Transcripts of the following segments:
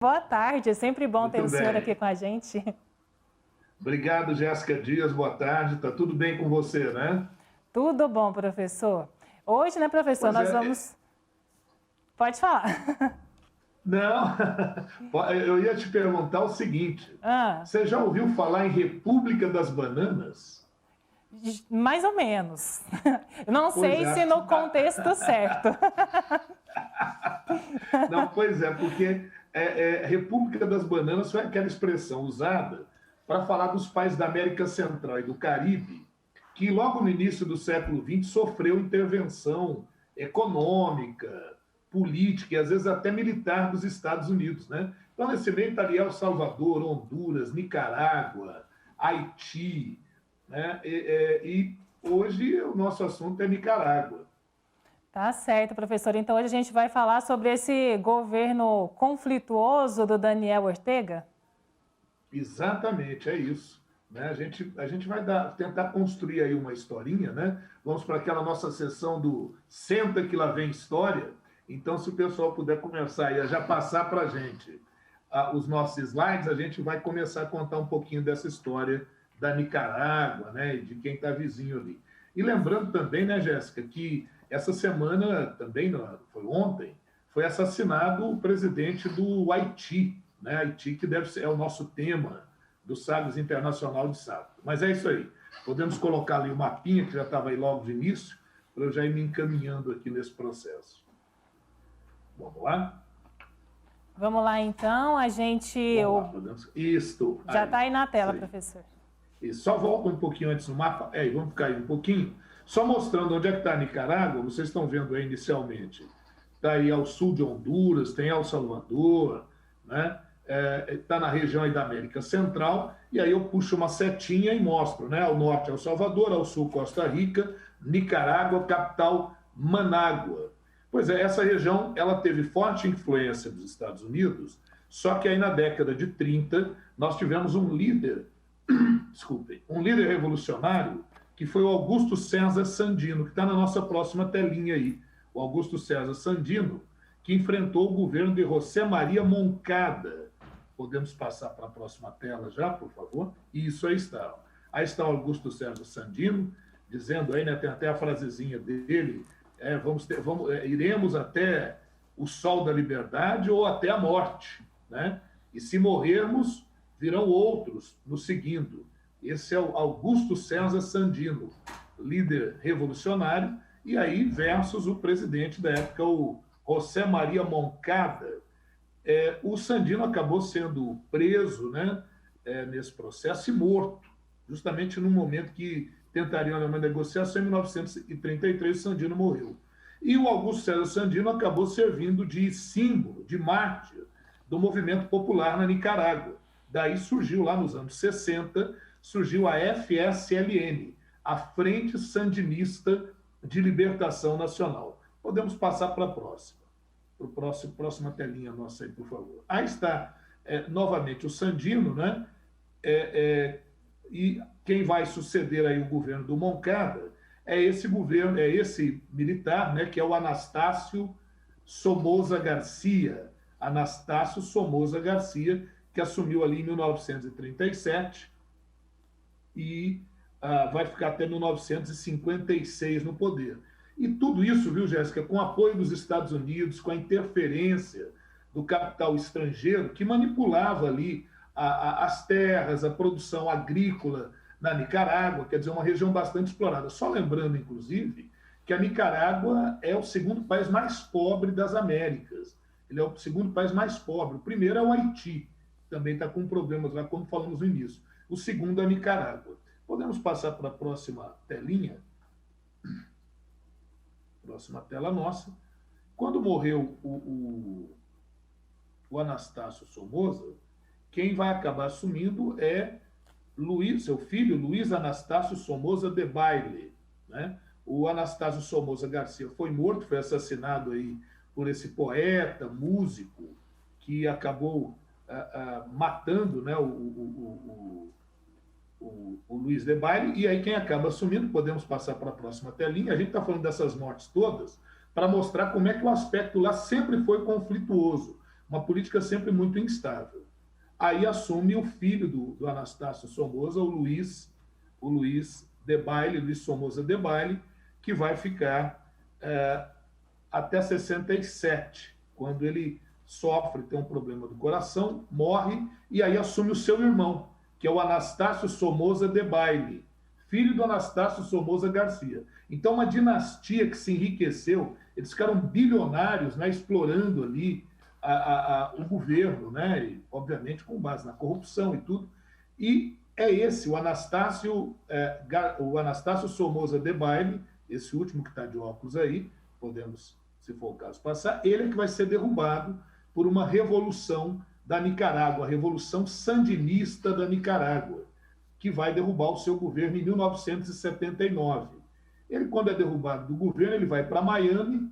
Boa tarde, é sempre bom ter Muito o senhor bem. aqui com a gente. Obrigado, Jéssica Dias. Boa tarde. Tá tudo bem com você, né? Tudo bom, professor? Hoje, né, professor, Pois nós é. vamos... Pode falar. Não, eu ia te perguntar o seguinte: Ah, você já ouviu falar em República das Bananas? mais ou menos. Não Pois sei é, se no contexto certo. não, pois é, porque República das Bananas foi aquela expressão usada para falar dos países da América Central e do Caribe, que logo no início do século XX sofreu intervenção econômica, política e às vezes até militar dos Estados Unidos, né? Então, nesse meio está ali El Salvador, Honduras, Nicarágua, Haiti, né? E hoje o nosso assunto é Nicarágua. Tá certo, professor. Então, hoje a gente vai falar sobre esse governo conflituoso do Daniel Ortega? Exatamente, é isso. Né? A gente vai tentar construir aí uma historinha, né? Vamos para aquela nossa sessão do Senta que lá vem história. Então, se o pessoal puder começar aí a já passar para a gente os nossos slides, a gente vai começar a contar um pouquinho dessa história da Nicarágua, né? De quem está vizinho ali. E lembrando também, né, Jéssica, que essa semana também, foi ontem, foi assassinado o presidente do Haiti, né? Haiti, que deve ser, é o nosso tema do Sagres Internacional de Sábado. Mas é isso aí. Podemos colocar ali o mapinha, que já estava aí logo de início, para eu já ir me encaminhando aqui nesse processo. Vamos lá? Vamos lá, então. A gente... Vamos lá, podemos... Isto. Já Aí, está aí na isso tela, aí. professor. E só volta um pouquinho antes no mapa. Vamos ficar aí um pouquinho. Só mostrando onde é que está a Nicarágua, vocês estão vendo aí inicialmente. Está aí ao sul de Honduras, tem El Salvador, né? Está na região aí da América Central, e aí eu puxo uma setinha e mostro, né? Ao norte El Salvador, ao sul Costa Rica, Nicarágua, capital Manágua. Pois é, essa região ela teve forte influência dos Estados Unidos, só que aí na década de 30 nós tivemos um líder, desculpem, um líder revolucionário que foi o Augusto César Sandino, que está na nossa próxima telinha aí. O Augusto César Sandino, que enfrentou o governo de José Maria Moncada. Podemos passar para a próxima tela já, por favor? Isso aí está. Aí está o Augusto César Sandino, dizendo aí, né, tem até a frasezinha dele, iremos até o sol da liberdade ou até a morte, né? E se morrermos, virão outros nos seguindo. Esse é o Augusto César Sandino, líder revolucionário, e aí versus o presidente da época, o José Maria Moncada. O Sandino acabou sendo preso, né, nesse processo e morto, justamente no momento que tentariam uma negociação. Em 1933, Sandino morreu. E o Augusto César Sandino acabou servindo de símbolo, de mártir do movimento popular na Nicarágua. Daí surgiu, lá nos anos 60, surgiu a FSLN, a Frente Sandinista de Libertação Nacional. Podemos passar para a próxima. Para a próxima telinha nossa aí, por favor. Aí está, novamente, o Sandino, né? E quem vai suceder aí o governo do Moncada é esse governo, é esse militar, né? Que é o Anastácio Somoza Garcia. Anastácio Somoza Garcia, que assumiu ali em 1937 e vai ficar até 1956 no poder. E tudo isso, viu, Jéssica, com o apoio dos Estados Unidos, com a interferência do capital estrangeiro, que manipulava ali as terras, a produção agrícola na Nicarágua, quer dizer, uma região bastante explorada. Só lembrando, inclusive, que a Nicarágua é o segundo país mais pobre das Américas. Ele é o segundo país mais pobre. O primeiro é o Haiti, também está com problemas lá, como falamos no início. O segundo é a Nicarágua. Podemos passar para a próxima telinha? Próxima tela nossa. Quando morreu o Anastácio Somoza, quem vai acabar assumindo é seu filho, Luiz Anastácio Somoza de Baile. Né? O Anastácio Somoza Garcia foi morto, foi assassinado aí por esse poeta, músico, que acabou matando, né, o Luiz de Baile. E aí quem acaba assumindo, podemos passar para a próxima telinha, a gente está falando dessas mortes todas para mostrar como é que o aspecto lá sempre foi conflituoso, uma política sempre muito instável. Aí assume o filho do Anastácio Somoza, o Luiz Debayle, Luiz Somoza Debayle, que vai ficar até 67, quando ele sofre, tem um problema do coração, morre, e aí assume o seu irmão, que é o Anastácio Somoza Debayle, filho do Anastácio Somoza Garcia. Então, uma dinastia que se enriqueceu, eles ficaram bilionários, né, explorando ali o governo, né, e, obviamente com base na corrupção e tudo. E é esse, o Anastácio Somoza Debayle, esse último que está de óculos aí, podemos, se for o caso, passar, ele é que vai ser derrubado por uma revolução da Nicarágua, a Revolução Sandinista da Nicarágua, que vai derrubar o seu governo em 1979. Ele, quando é derrubado do governo, ele vai para Miami,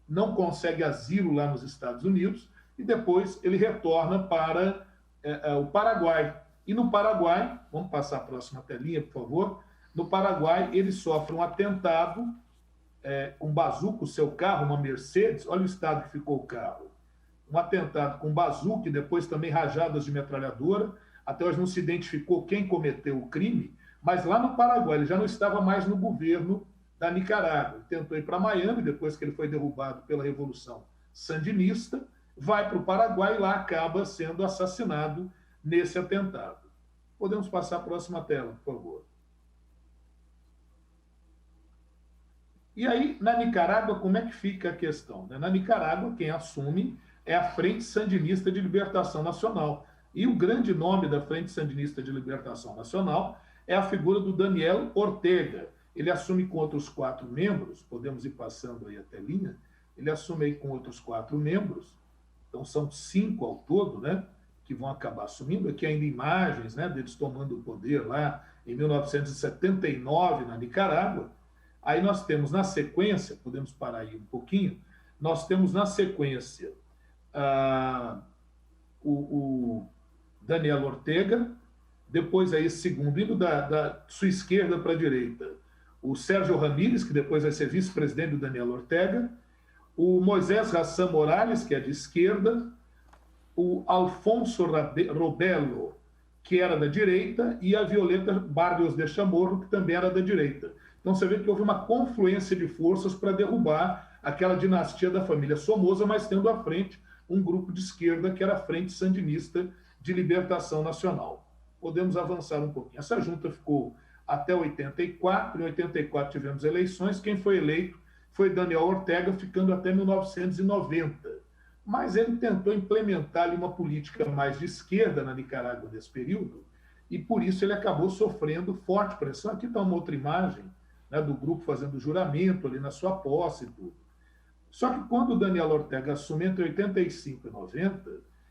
não consegue asilo lá nos Estados Unidos, e depois ele retorna para o Paraguai. E no Paraguai, vamos passar a próxima telinha, por favor, no Paraguai ele sofre um atentado com bazuca, o seu carro, uma Mercedes, olha o estado que ficou o carro, um atentado com bazuca e depois também rajadas de metralhadora. Até hoje não se identificou quem cometeu o crime, mas lá no Paraguai ele já não estava mais no governo da Nicarágua. Ele tentou ir para Miami, depois que ele foi derrubado pela Revolução Sandinista, vai para o Paraguai e lá acaba sendo assassinado nesse atentado. Podemos passar a próxima tela, por favor. E aí, na Nicarágua, como é que fica a questão? Na Nicarágua, quem assume é a Frente Sandinista de Libertação Nacional. E o grande nome da Frente Sandinista de Libertação Nacional é a figura do Daniel Ortega. Ele assume com outros 4 membros, podemos ir passando aí a telinha, ele assume aí com outros 4 membros, então são 5 ao todo, né, que vão acabar assumindo. Aqui ainda imagens, né, deles tomando o poder lá em 1979 na Nicarágua. Aí nós temos na sequência, podemos parar aí um pouquinho, nós temos na sequência o Daniel Ortega, depois aí segundo, indo da sua esquerda para a direita, o Sérgio Ramírez, que depois vai ser vice-presidente do Daniel Ortega, o Moisés Hassan Morales, que é de esquerda, o Alfonso Robelo, que era da direita, e a Violeta Barrios de Chamorro, que também era da direita. Então você vê que houve uma confluência de forças para derrubar aquela dinastia da família Somoza, mas tendo à frente um grupo de esquerda que era a Frente Sandinista de Libertação Nacional. Podemos avançar um pouquinho. Essa junta ficou até 84, em 84 tivemos eleições, quem foi eleito foi Daniel Ortega, ficando até 1990. Mas ele tentou implementar ali uma política mais de esquerda na Nicarágua nesse período, e por isso ele acabou sofrendo forte pressão. Aqui está uma outra imagem, né, do grupo fazendo juramento ali na sua posse e tudo. Só que quando o Daniel Ortega assumiu entre 85 e 90,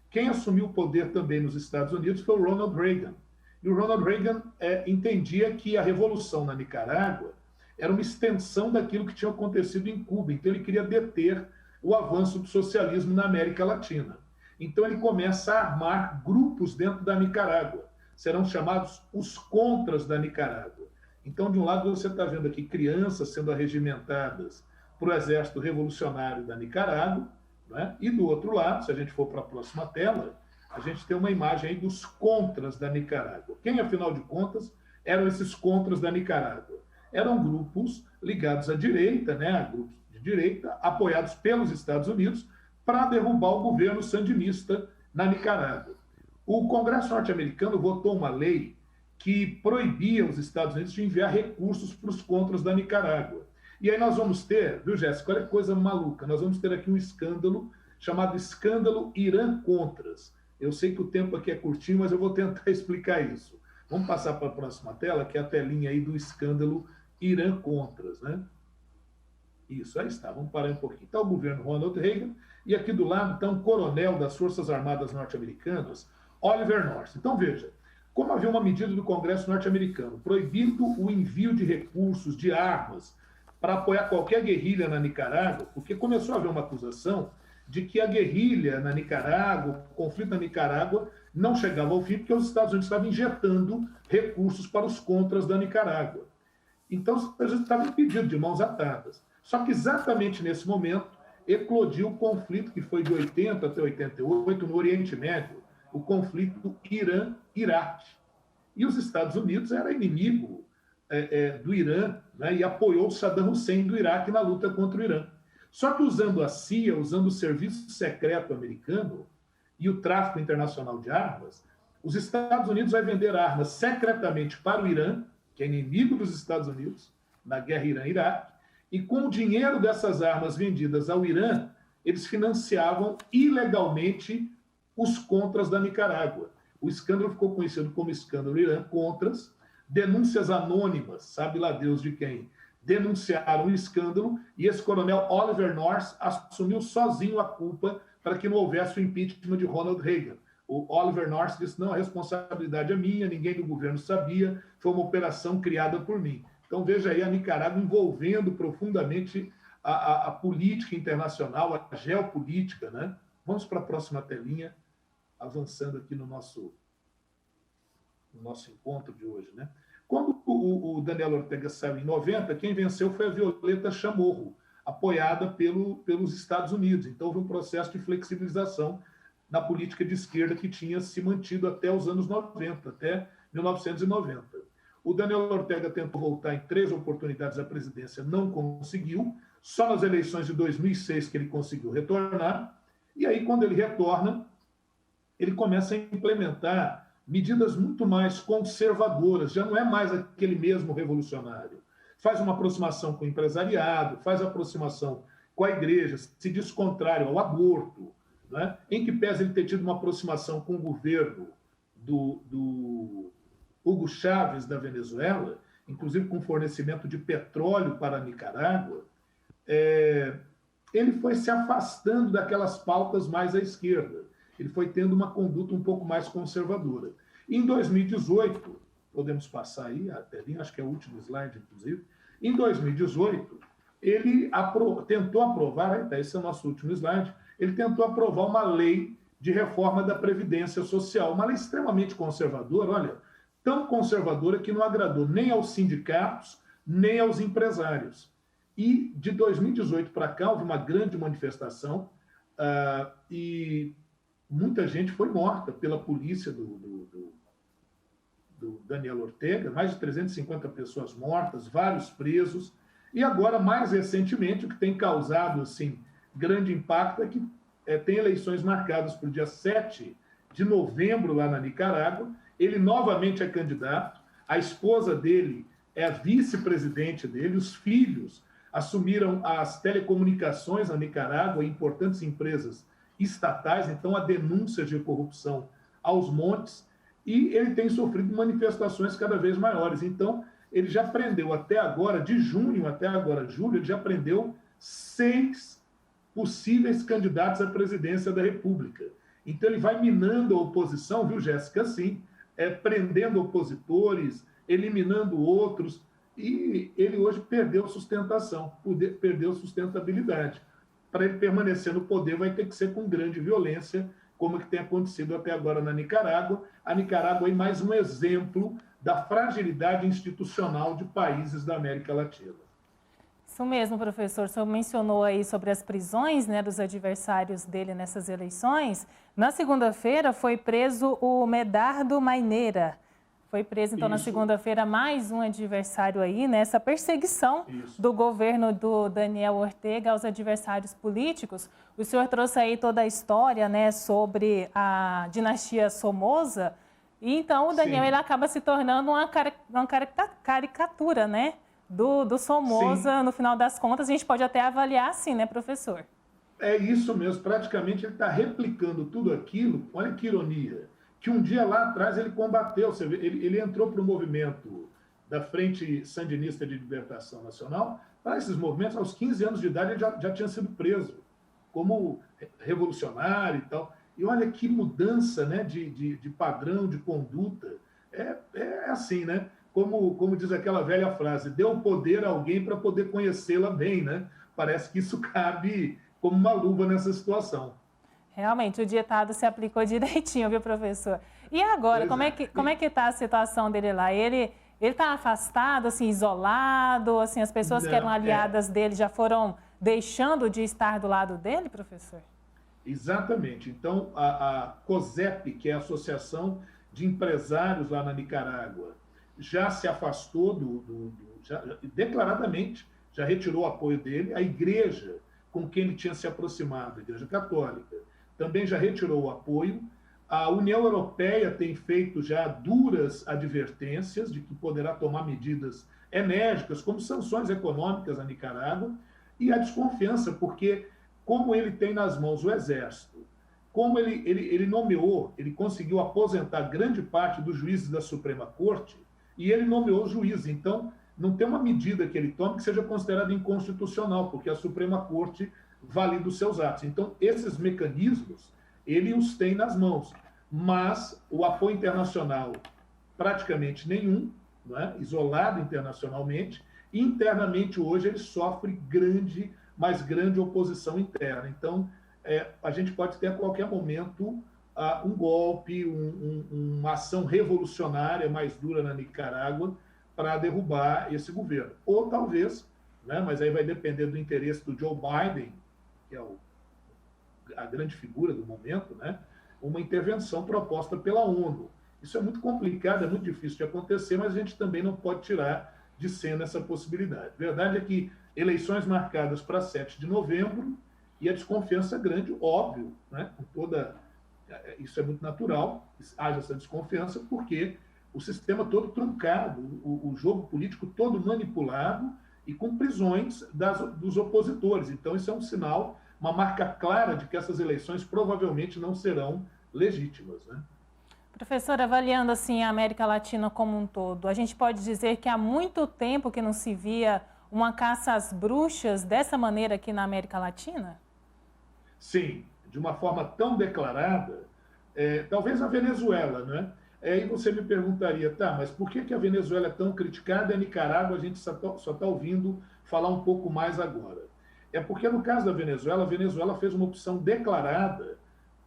quem assumiu o poder também nos Estados Unidos foi o Ronald Reagan. E o Ronald Reagan entendia que a revolução na Nicarágua era uma extensão daquilo que tinha acontecido em Cuba. Então ele queria deter o avanço do socialismo na América Latina. Então ele começa a armar grupos dentro da Nicarágua. Serão chamados os contras da Nicarágua. Então, de um lado, você está vendo aqui crianças sendo arregimentadas para o exército revolucionário da Nicarágua, né? E do outro lado, se a gente for para a próxima tela, a gente tem uma imagem aí dos contras da Nicarágua. Quem, afinal de contas, eram esses contras da Nicarágua? Eram grupos ligados à direita, né? Grupos de direita, apoiados pelos Estados Unidos, para derrubar o governo sandinista na Nicarágua. O Congresso norte-americano votou uma lei que proibia os Estados Unidos de enviar recursos para os contras da Nicarágua. E aí nós vamos ter, viu, Jéssica, olha que coisa maluca, nós vamos ter aqui um escândalo chamado Escândalo Irã-Contras. Eu sei que o tempo aqui é curtinho, mas eu vou tentar explicar isso. Vamos passar para a próxima tela, que é a telinha aí do Escândalo Irã-Contras, né? Isso, aí está, vamos parar um pouquinho. Está o governo Ronald Reagan, e aqui do lado está um coronel das Forças Armadas norte-americanas, Oliver North. Então, veja, como havia uma medida do Congresso norte-americano proibindo o envio de recursos, de armas, para apoiar qualquer guerrilha na Nicarágua, porque começou a haver uma acusação de que a guerrilha na Nicarágua, o conflito na Nicarágua, não chegava ao fim porque os Estados Unidos estavam injetando recursos para os contras da Nicarágua. Então, a gente estava impedido, de mãos atadas. Só que exatamente nesse momento eclodiu o conflito que foi de 80 até 88 no Oriente Médio, o conflito Irã-Iraque. E os Estados Unidos era inimigo do Irã, né, e apoiou Saddam Hussein do Iraque na luta contra o Irã. Só que usando a CIA, usando o serviço secreto americano e o tráfico internacional de armas, os Estados Unidos vai vender armas secretamente para o Irã, que é inimigo dos Estados Unidos, na guerra Irã-Iraque, e com o dinheiro dessas armas vendidas ao Irã, eles financiavam ilegalmente os contras da Nicarágua. O escândalo ficou conhecido como escândalo Irã-Contras, denúncias anônimas, sabe lá Deus de quem, denunciaram o escândalo, e esse coronel Oliver North assumiu sozinho a culpa para que não houvesse o impeachment de Ronald Reagan. O Oliver North disse, não, a responsabilidade é minha, ninguém do governo sabia, foi uma operação criada por mim. Então veja aí a Nicarágua envolvendo profundamente a política internacional, a geopolítica, né? Vamos para a próxima telinha, avançando aqui no nosso encontro de hoje, né? Quando o Daniel Ortega saiu em 90, quem venceu foi a Violeta Chamorro, apoiada pelos Estados Unidos. Então, houve um processo de flexibilização na política de esquerda que tinha se mantido até os anos 90, até 1990. O Daniel Ortega tentou voltar em 3 oportunidades à presidência, não conseguiu. Só nas eleições de 2006 que ele conseguiu retornar. E aí, quando ele retorna, ele começa a implementar medidas muito mais conservadoras, já não é mais aquele mesmo revolucionário. Faz uma aproximação com o empresariado, faz aproximação com a igreja, se diz contrário ao aborto, né? Em que pese ele ter tido uma aproximação com o governo do Hugo Chávez da Venezuela, inclusive com fornecimento de petróleo para a Nicarágua, ele foi se afastando daquelas pautas mais à esquerda. Ele foi tendo uma conduta um pouco mais conservadora. Em 2018, podemos passar aí a telinha, acho que é o último slide, inclusive. Em 2018, ele tentou aprovar, esse é o nosso último slide, ele tentou aprovar uma lei de reforma da Previdência Social, uma lei extremamente conservadora, olha, tão conservadora que não agradou nem aos sindicatos, nem aos empresários. E de 2018 para cá, houve uma grande manifestação e muita gente foi morta pela polícia do Daniel Ortega, mais de 350 pessoas mortas, vários presos. E agora, mais recentemente, o que tem causado assim, grande impacto é que tem eleições marcadas para o dia 7 de novembro lá na Nicarágua. Ele novamente é candidato, a esposa dele é a vice-presidente dele, os filhos assumiram as telecomunicações na Nicarágua, importantes empresas estatais, então há denúncias de corrupção aos montes, e ele tem sofrido manifestações cada vez maiores. Então, ele já prendeu até agora, de junho até agora, julho, ele já prendeu 6 possíveis candidatos à presidência da República. Então, ele vai minando a oposição, viu, Jéssica? Sim, prendendo opositores, eliminando outros, e ele hoje perdeu sustentação, perdeu sustentabilidade. Para ele permanecer no poder, vai ter que ser com grande violência, como que tem acontecido até agora na Nicarágua. A Nicarágua é mais um exemplo da fragilidade institucional de países da América Latina. Isso mesmo, professor. O senhor mencionou aí sobre as prisões, né, dos adversários dele nessas eleições. Na segunda-feira foi preso o Medardo Maineira. Foi preso, então, na segunda-feira, mais um adversário aí, né? Essa perseguição do governo do Daniel Ortega aos adversários políticos. O senhor trouxe aí toda a história, né, sobre a dinastia Somoza. E, então, o Daniel ele acaba se tornando uma caricatura, né, do Somoza. Sim. No final das contas. A gente pode até avaliar assim, né, professor? É isso mesmo. Praticamente ele está replicando tudo aquilo. Olha que ironia. Que um dia lá atrás ele combateu, ele entrou para o movimento da Frente Sandinista de Libertação Nacional. Para esses movimentos, aos 15 anos de idade, ele já tinha sido preso como revolucionário e tal. E olha que mudança, né, de padrão, de conduta. É assim, né? Como diz aquela velha frase, dê o poder a alguém para poder conhecê-la bem, né? Parece que isso cabe como uma luva nessa situação. Realmente, o ditado se aplicou direitinho, viu, professor? E agora, como é que está a situação dele lá? Ele está afastado, assim, isolado? Assim, as pessoas que eram aliadas dele já foram deixando de estar do lado dele, professor? Exatamente. Então, a COSEP, que é a Associação de Empresários lá na Nicarágua, já se afastou declaradamente, já retirou o apoio dele. A igreja com quem ele tinha se aproximado, a Igreja Católica, também já retirou o apoio. A União Europeia tem feito já duras advertências de que poderá tomar medidas enérgicas, como sanções econômicas à Nicarágua, e a desconfiança, porque como ele tem nas mãos o exército, como ele nomeou, ele conseguiu aposentar grande parte dos juízes da Suprema Corte, e ele nomeou juízes. Então, não tem uma medida que ele tome que seja considerada inconstitucional, porque a Suprema Corte valida os seus atos. Então, esses mecanismos, ele os tem nas mãos. Mas o apoio internacional, praticamente nenhum, não é? Isolado internacionalmente, e internamente hoje ele sofre mais grande oposição interna. Então, a gente pode ter a qualquer momento um golpe, uma ação revolucionária mais dura na Nicarágua para derrubar esse governo. Ou talvez, né, mas aí vai depender do interesse do Joe Biden, que é a grande figura do momento, né, uma intervenção proposta pela ONU. Isso é muito complicado, é muito difícil de acontecer, mas a gente também não pode tirar de cena essa possibilidade. A verdade é que eleições marcadas para 7 de novembro e a desconfiança grande, óbvio, né, com toda... Isso é muito natural, haja essa desconfiança, porque o sistema todo truncado, o jogo político todo manipulado e com prisões dos opositores. Então, isso é um sinal, uma marca clara de que essas eleições provavelmente não serão legítimas, né? Professor, avaliando assim a América Latina como um todo, a gente pode dizer que há muito tempo que não se via uma caça às bruxas dessa maneira aqui na América Latina? Sim, de uma forma tão declarada, talvez a Venezuela, né? E você me perguntaria, tá, mas por que a Venezuela é tão criticada e a Nicarágua a gente só está ouvindo falar um pouco mais agora? É porque no caso da Venezuela, a Venezuela fez uma opção declarada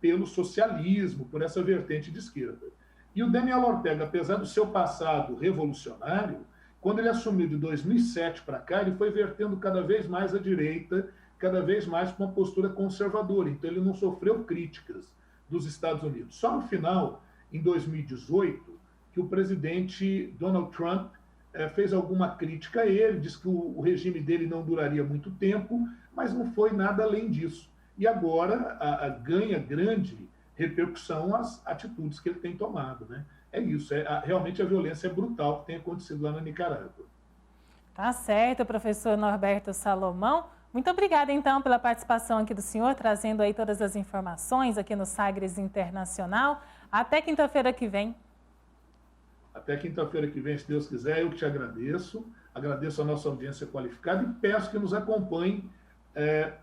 pelo socialismo, por essa vertente de esquerda. E o Daniel Ortega, apesar do seu passado revolucionário, quando ele assumiu de 2007 para cá, ele foi vertendo cada vez mais à direita, cada vez mais com uma postura conservadora. Então ele não sofreu críticas dos Estados Unidos. Só no final, em 2018, que o presidente Donald Trump fez alguma crítica a ele, disse que o regime dele não duraria muito tempo, mas não foi nada além disso. E agora ganha grande repercussão as atitudes que ele tem tomado, né? É isso, realmente a violência é brutal que tem acontecido lá na Nicarágua. Tá certo, professor Norberto Salomão. Muito obrigada, então, pela participação aqui do senhor, trazendo aí todas as informações aqui no Sagres Internacional. Até quinta-feira que vem. Até quinta-feira que vem, se Deus quiser, eu que te agradeço. Agradeço a nossa audiência qualificada e peço que nos acompanhem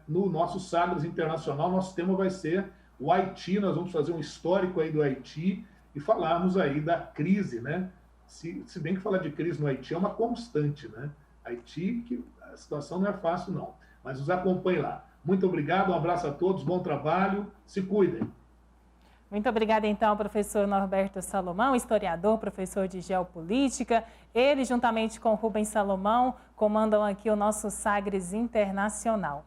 no nosso Sagres Internacional. Nosso tema vai ser o Haiti. Nós vamos fazer um histórico aí do Haiti e falarmos aí da crise, né? Se bem que falar de crise no Haiti é uma constante, né? Haiti, que a situação não é fácil, não. Mas nos acompanhe lá. Muito obrigado, um abraço a todos, bom trabalho, se cuidem. Muito obrigada, então, ao professor Norberto Salomão, historiador, professor de geopolítica. Ele, juntamente com Rubens Salomão, comandam aqui o nosso Sagres Internacional.